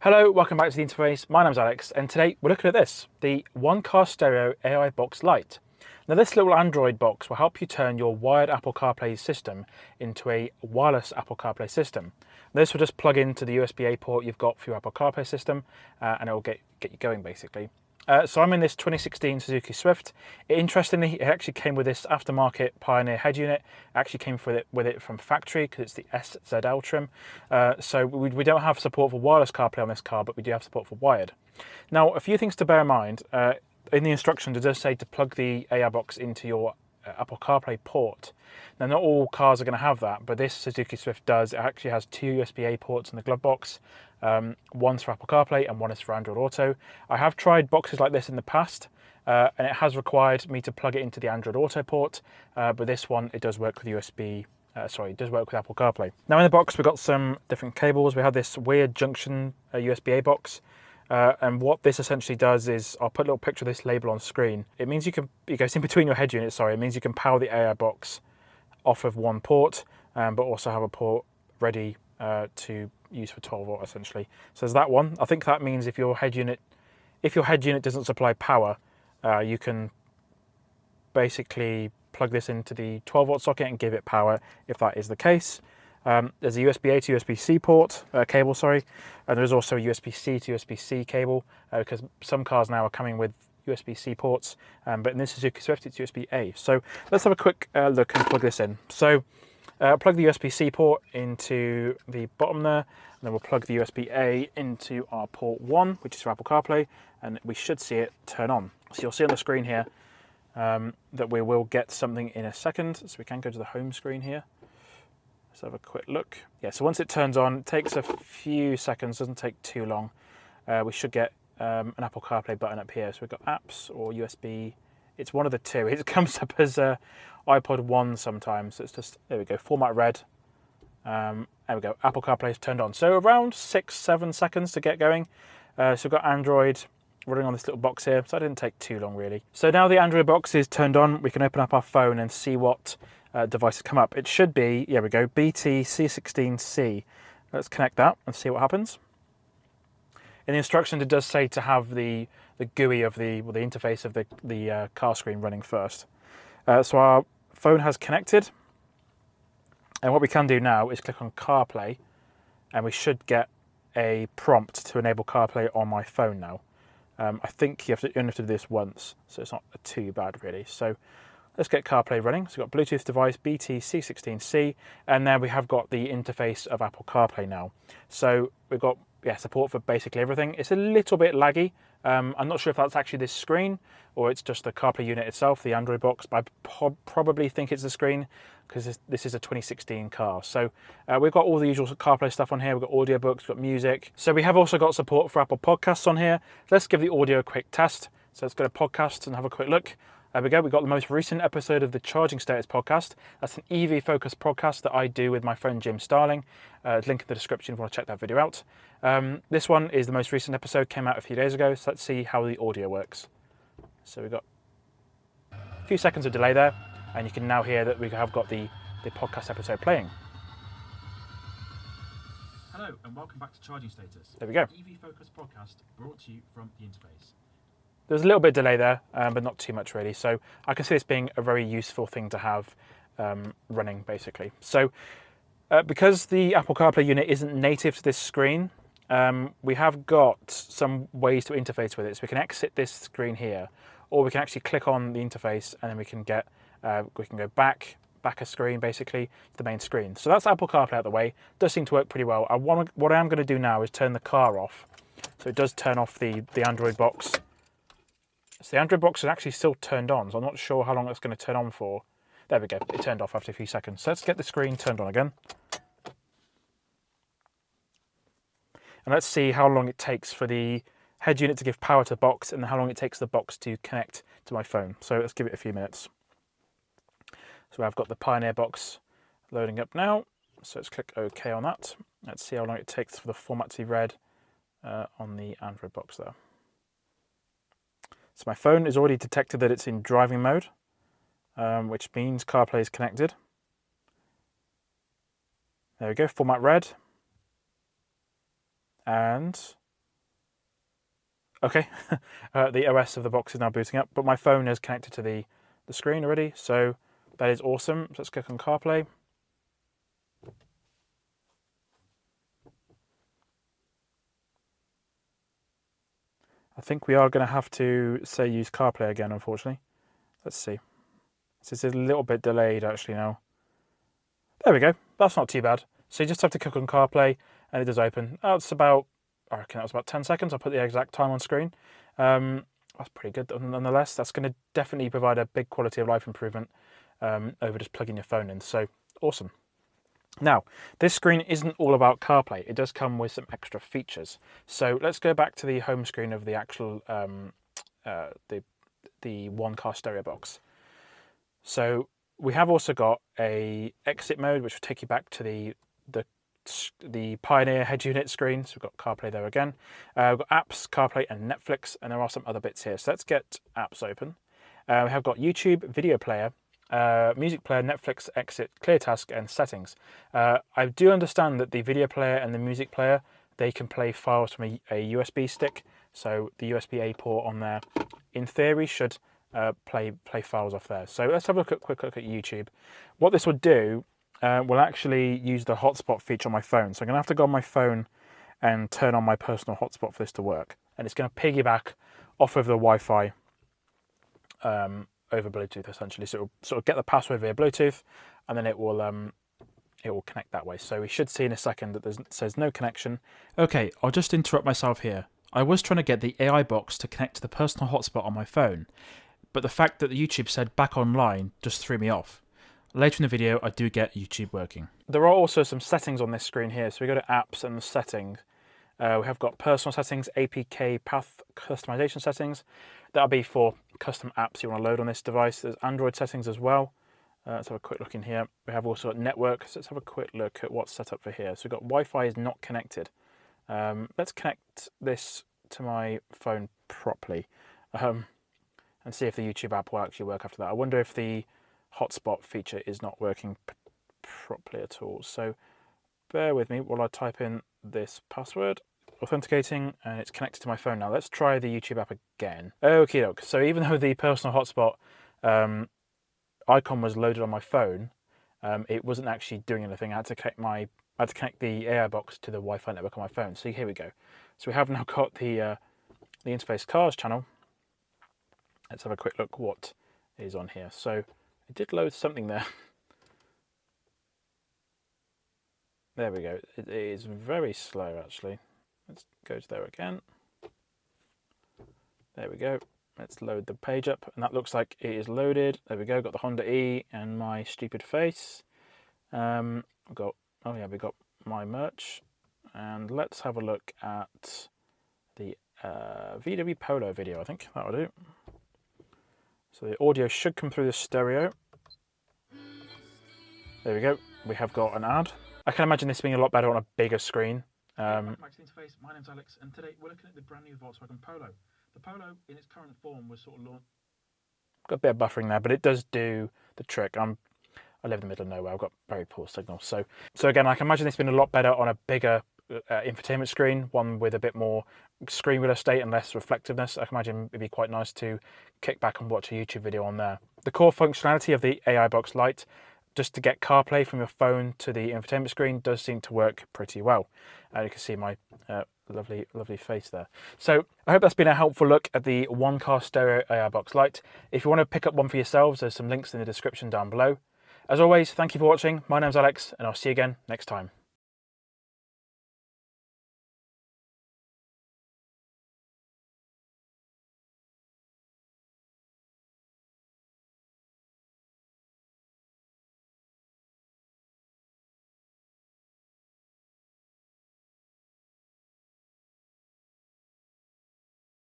Hello, welcome back to the interface. My name's Alex, and today we're looking at this, the One Car Stereo AI Box Lite. Now this little Android box will help you turn your wired Apple CarPlay system into a wireless Apple CarPlay system. This will just plug into the USB-A port you've got for your Apple CarPlay system, and it will get you going basically. So I'm in this 2016 Suzuki Swift. Interestingly, it actually came with this aftermarket Pioneer head unit. It actually came with it from factory because it's the SZL trim. So we don't have support for wireless CarPlay on this car, but we do have support for wired. Now, a few things to bear in mind. In the instructions, it does say to plug the AI box into your Apple CarPlay port. Now, not all cars are going to have that, but this Suzuki Swift does. It actually has two USB-A ports in the glove box. One's for Apple CarPlay and one is for Android Auto. I have tried boxes like this in the past, and it has required me to plug it into the Android Auto port, but this one, it does work with it does work with Apple CarPlay. Now in the box, we've got some different cables. We have this weird junction USB-A box. And what this essentially does is, I'll put a little picture of this label on screen. It means it goes in between your head units, sorry. It means you can power the AI box off of one port, but also have a port ready to use for 12 volt essentially. So there's that one. I think that means if your head unit doesn't supply power, you can basically plug this into the 12 volt socket and give it power if that is the case. There's a USB-A to USB-C cable, and there's also a USB-C to USB-C cable because some cars now are coming with USB-C ports, but in this Suzuki Swift it's USB-A. So let's have a quick look and plug this in. So plug the USB-C port into the bottom there, and then we'll plug the USB-A into our port 1, which is for Apple CarPlay, and we should see it turn on. So you'll see on the screen here that we will get something in a second. So we can go to the home screen here. Let's have a quick look. Yeah, so once it turns on, it takes a few seconds, doesn't take too long. We should get an Apple CarPlay button up here. So we've got apps or USB. It's one of the two. It comes up as iPod 1 sometimes. So it's just, there we go, format red. There we go, Apple CarPlay is turned on. So around 6-7 seconds to get going. So we've got Android running on this little box here. So that didn't take too long really. So now the Android box is turned on, we can open up our phone and see what devices come up. It should be, here we go, BT-C16C. Let's connect that and see what happens. In the instructions, it does say to have the GUI of the interface of the car screen running first. So our phone has connected, and what we can do now is click on CarPlay, and we should get a prompt to enable CarPlay on my phone now. I think you only have to do this once, so it's not too bad really. So let's get CarPlay running. So we've got Bluetooth device BT-C16C, and then we have got the interface of Apple CarPlay now. So we've got support for basically everything. It's a little bit laggy. I'm not sure if that's actually this screen or it's just the CarPlay unit itself, the Android box, but I probably think it's the screen because this is a 2016 car. So we've got all the usual CarPlay stuff on here. We've got audiobooks, we've got music. So we have also got support for Apple Podcasts on here. Let's give the audio a quick test. So let's go to Podcasts and have a quick look. There we go, we've got the most recent episode of the Charging Status podcast. That's an EV-focused podcast that I do with my friend Jim Starling. Link in the description if you want to check that video out. This one is the most recent episode, came out a few days ago, so let's see how the audio works. So we've got a few seconds of delay there, and you can now hear that we have got the podcast episode playing. Hello, and welcome back to Charging Status. There we go. EV-focused podcast brought to you from the interface. There's a little bit of delay there, but not too much really. So I can see this being a very useful thing to have running basically. So because the Apple CarPlay unit isn't native to this screen, we have got some ways to interface with it. So we can exit this screen here, or we can actually click on the interface and then we can go back a screen basically to the main screen. So that's Apple CarPlay out the way. It does seem to work pretty well. What I am going to do now is turn the car off. So it does turn off the Android box. So the Android box is actually still turned on, so I'm not sure how long it's going to turn on for. There we go, it turned off after a few seconds. So let's get the screen turned on again. And let's see how long it takes for the head unit to give power to the box and how long it takes the box to connect to my phone. So let's give it a few minutes. So I've got the Pioneer box loading up now. So let's click OK on that. Let's see how long it takes for the format to be read on the Android box there. So my phone has already detected that it's in driving mode, which means CarPlay is connected. There we go, format red. And Okay, the OS of the box is now booting up, but my phone is connected to the screen already, so that is awesome. So let's click on CarPlay. I think we are going to have to say use CarPlay again, unfortunately. Let's see. This is a little bit delayed actually now. There we go. That's not too bad. So you just have to click on CarPlay and it does open. Oh, it's about, I reckon that was about 10 seconds. I'll put the exact time on screen. That's pretty good nonetheless. That's going to definitely provide a big quality of life improvement over just plugging your phone in. So awesome. Now, this screen isn't all about CarPlay. It does come with some extra features. So let's go back to the home screen of the actual the one car stereo box. So we have also got a exit mode, which will take you back to the Pioneer head unit screen. So we've got CarPlay there again. We've got apps, CarPlay and Netflix, and there are some other bits here. So let's get apps open. We have got YouTube, video player, music player, Netflix, exit, clear task and settings. I do understand that the video player and the music player, they can play files from a USB stick. So the USB-A port on there, in theory, should play files off there. So let's have a quick look at YouTube. What this would do will actually use the hotspot feature on my phone. So I'm going to have to go on my phone and turn on my personal hotspot for this to work. And it's going to piggyback off of the Wi-Fi over Bluetooth essentially. So it'll sort of get the password via Bluetooth, and then it will connect that way. So we should see in a second that it says no connection. Okay, I'll just interrupt myself here. I was trying to get the AI box to connect to the personal hotspot on my phone, but the fact that the YouTube said back online just threw me off. Later in the video, I do get YouTube working. There are also some settings on this screen here. So we go to apps and settings. We have got personal settings, APK path customization settings. That'll be for custom apps you want to load on this device. There's Android settings as well. Let's have a quick look in here. We have also got network. So let's have a quick look at what's set up for here. So we've got Wi-Fi is not connected. Let's connect this to my phone properly and see if the YouTube app will actually work after that. I wonder if the hotspot feature is not working properly at all. So bear with me while I type in this password. Authenticating, and it's connected to my phone now. Let's try the YouTube app again. Okie doke. So even though the personal hotspot icon was loaded on my phone, it wasn't actually doing anything. I had to connect the AI box to the Wi-Fi network on my phone. So here we go. So we have now got the Interface Cars channel. Let's have a quick look what is on here. So it did load something there. There we go. It is very slow actually. Let's go to there again. There we go. Let's load the page up, and that looks like it is loaded. There we go. Got the Honda E and my stupid face. We've got we got my merch, and let's have a look at the VW Polo video. I think that'll do. So the audio should come through the stereo. There we go. We have got an ad. I can imagine this being a lot better on a bigger screen. Welcome back to the interface. My name's Alex, and today we're looking at the brand new Volkswagen Polo. The Polo, in its current form, was sort of launched. Got a bit of buffering there, but it does do the trick. I live in the middle of nowhere. I've got very poor signal. So again, I can imagine this being a lot better on a bigger infotainment screen, one with a bit more screen real estate and less reflectiveness. I can imagine it'd be quite nice to kick back and watch a YouTube video on there. The core functionality of the AI Box Lite, just to get CarPlay from your phone to the infotainment screen, does seem to work pretty well. You can see my lovely face there. So I hope that's been a helpful look at the one car stereo AI Box Lite. If you want to pick up one for yourselves, there's some links in the description down below. As always, thank you for watching. My name's Alex, and I'll see you again next time.